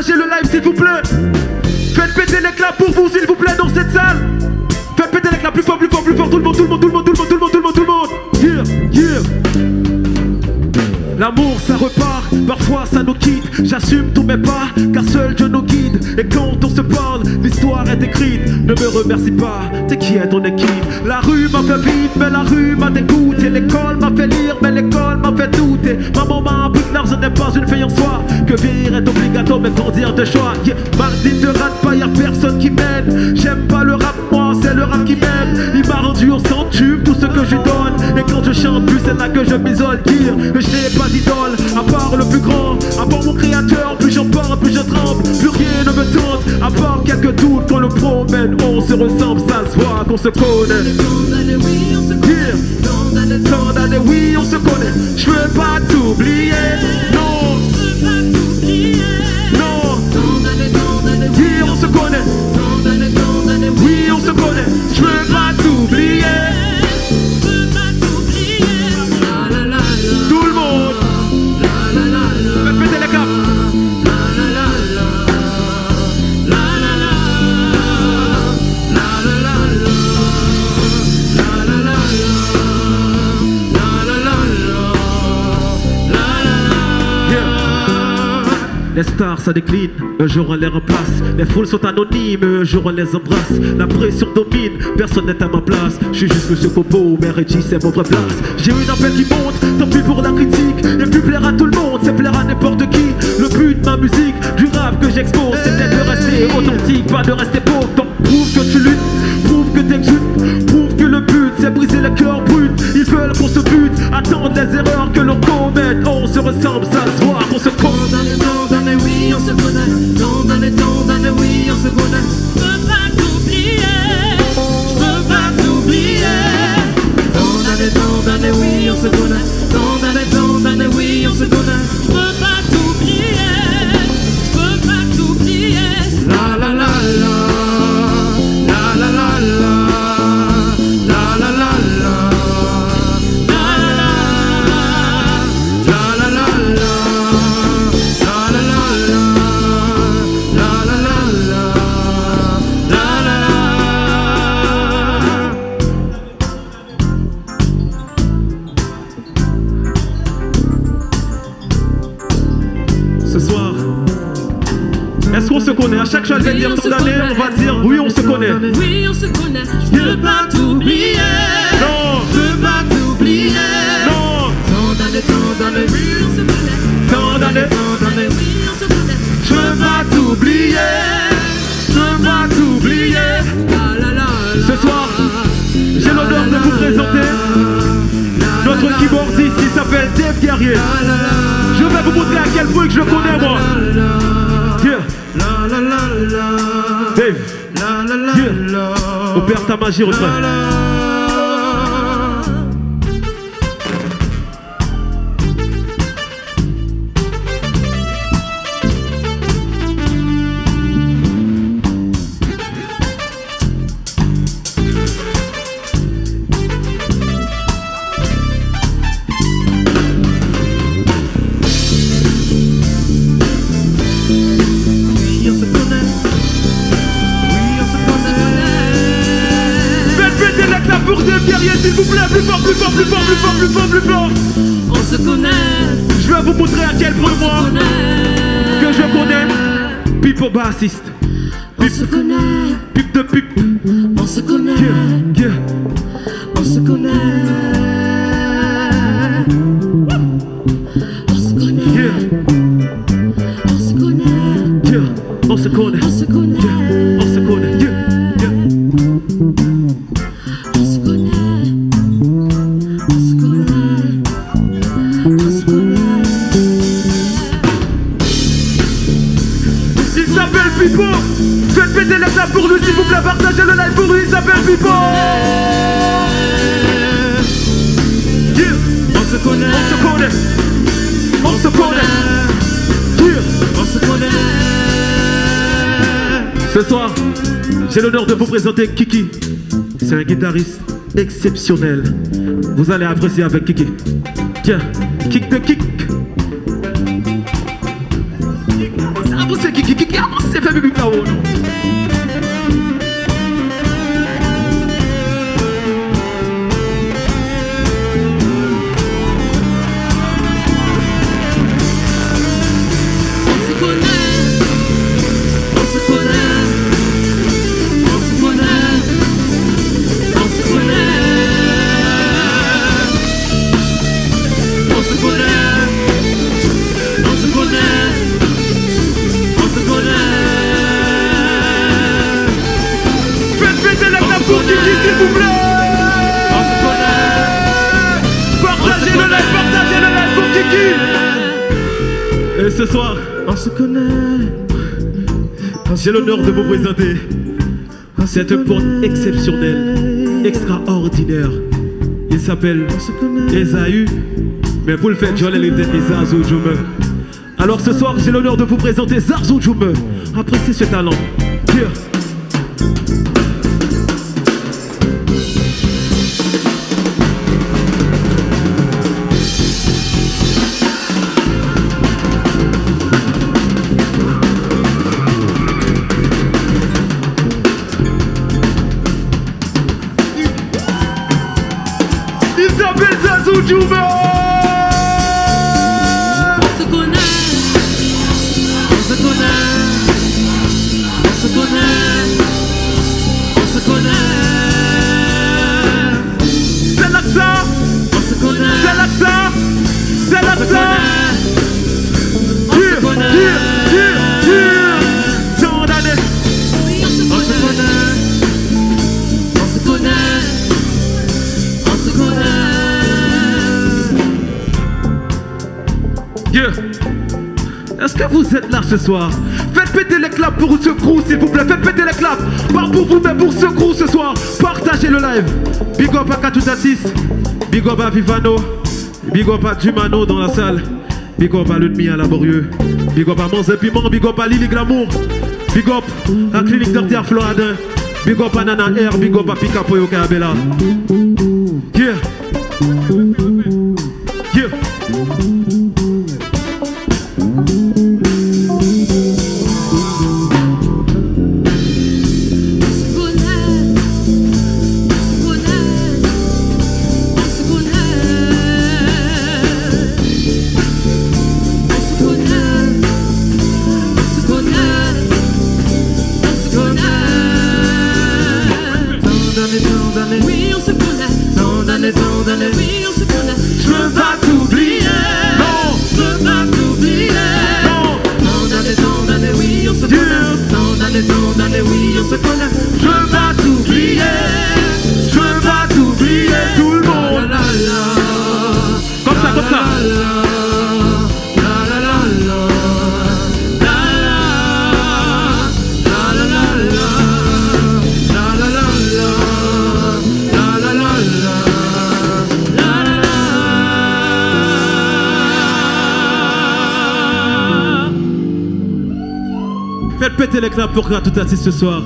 partager le live s'il vous plaît. Faites péter l'éclat pour vous s'il vous plaît dans cette salle. Faites péter l'éclat plus fort, plus fort, plus fort. Tout le monde, tout le monde, tout le monde, tout le monde, tout le monde, tout le monde, tout le monde. Yeah, yeah. L'amour ça repart, parfois ça nous quitte. J'assume tous mes pas, car seul Dieu nous guide. Et quand on se parle, l'histoire est écrite. Ne me remercie pas, t'es qui est ton équipe. La rue m'a fait vivre, mais la rue m'a dégoûté. L'école m'a fait lire, mais l'école m'a fait douter. Maman m'a appris que l'argent n'est pas une feuille en soi. Que vieillir est obligatoire, mais grandir de choix. Yeah. Mardi ne rate pas, y'a personne qui m'aide. J'aime pas le rap, moi c'est le rap qui m'aime. Il m'a rendu au centuple tout ce que je donne. Et quand je chante plus, c'est là que je m'isole. Dire que je n'ai pas d'idole, à part le plus grand, à part mon créateur. Plus j'en parle, plus je tremble, plus rien ne me tente. À part quelques doutes qu'on le promène, on se ressemble, ça se voit qu'on se connaît. Tant d'années, oui, on se connaît. Je veux pas t'oublier, non. Non. Oui, on se connaît. Oui, on se connaît. Je veux pas t'oublier. Tout le monde. Faites péter les câbles. Les stars ça décline, un jour on les remplace. Les foules sont anonymes, un jour on les embrasse. La pression domine, personne n'est à ma place. Je suis juste Monsieur Copo, mais Reggie c'est mon vrai place. J'ai une appel qui monte, tant pis pour la critique. Et puis plaire à tout le monde, c'est plaire à n'importe qui. Le but de ma musique, du rap que j'expose, c'est de rester authentique, pas de rester pauvre. Donc prouve que tu luttes, prouve que t'exultes, prouve que le but c'est briser le cœur brut. Ils veulent qu'on se bute, attendre les erreurs que l'on commette. On se ressemble, ça se voit, on se compte. Oui, on se connaît, tant d'années, oui, on se connaît. Je peux pas t'oublier, je peux pas t'oublier. Tant d'années, oui, on se connaît. Tant d'années, oui, on se connaît. Je peux pas t'oublier, je peux pas t'oublier. La la la la, la la la la, la la la la. Est-ce qu'on se connaît? À chaque fois que je vais dire tant d'années, on va dire oui, on se connaît. Oui, on se connaît. Je veux pas t'oublier. Non. Je veux pas t'oublier. Non. Tant d'années, oui, on se connaît. Tant d'années, oui, on se connaît. je veux pas t'oublier. Je veux pas t'oublier. Ce soir, j'ai l'honneur de vous présenter notre keyboardiste qui s'appelle Dave Guerrier. Je vais vous montrer à quel point que je le connais moi. Dave, opère ta magie, refrain. Pour Dave Guerrier, s'il vous plaît, plus fort, plus fort, plus fort, plus fort, plus fort, plus fort. On se connaît. Je vais vous montrer à quel point moi que je connais. Pipe au bassiste. On se connaît. Pipe de pipe. On se connaît. Yeah, yeah. On se connaît. On se connaît. Yeah. On se connaît. Yeah. On se connaît. On se connaît. Yeah. On se connaît. Yeah. Yeah. Pipo, faites péter les tables pour lui s'il vous plaît, partagez le live pour lui, il s'appelle Pipo. Yeah. On se connaît. On se connaît. On se connaît. Yeah. On se connaît. Ce soir, j'ai l'honneur de vous présenter Kiki. C'est un guitariste exceptionnel. Vous allez apprécier avec Kiki. Tiens, kick de kick. poussé qui a poussé fait bibi là-haut. S'il vous plaît, partagez le live pour Kiki. Et ce soir, on se connaît. J'ai l'honneur de vous présenter cette porte exceptionnelle, extraordinaire. Il s'appelle Esaü, mais pour le faire, je vais l'aider Zarzou Djoumeu. Alors ce soir, j'ai l'honneur de vous présenter Zarzou Djoumeu. Appréciez ce talent. Here. Zarzou Djoumeu. On se connaît, on se connaît, on se connaît, on se connaît. C'est l'accent, on se connaît, c'est l'accent, c'est l'accent. Tant d'années. Oui, on se connaît, on se connaît, on se connaît. Yeah. Est-ce que vous êtes là ce soir? Faites péter les claps pour ce crew s'il vous plaît. Faites péter les claps. Pas pour vous mais pour ce crew ce soir. Partagez le live. Big up à Katutatis. Big up à Vivano. Big up à Dumano dans la salle. Big up à l'ennemi à Laborieux. Big up à Monze Piment. Big up à Lily Glamour. Big up à Clinique Dr Floradin. Big up à Nana R. Big up à Pika Poyo Kabela. Yeah. Yeah. Oui, on se connaît. Tant d'années, oui, on se connaît. Je veux pas t'oublier. Non. Je veux pas t'oublier. Non. Tant d'années, oui, on se connaît. Tant d'années, oui, on se connaît. Je veux pas t'oublier. Je veux pas t'oublier. Tout le monde. La, la, la. Comme ça, comme ça. Faites péter les claps pour Katutatis ce soir.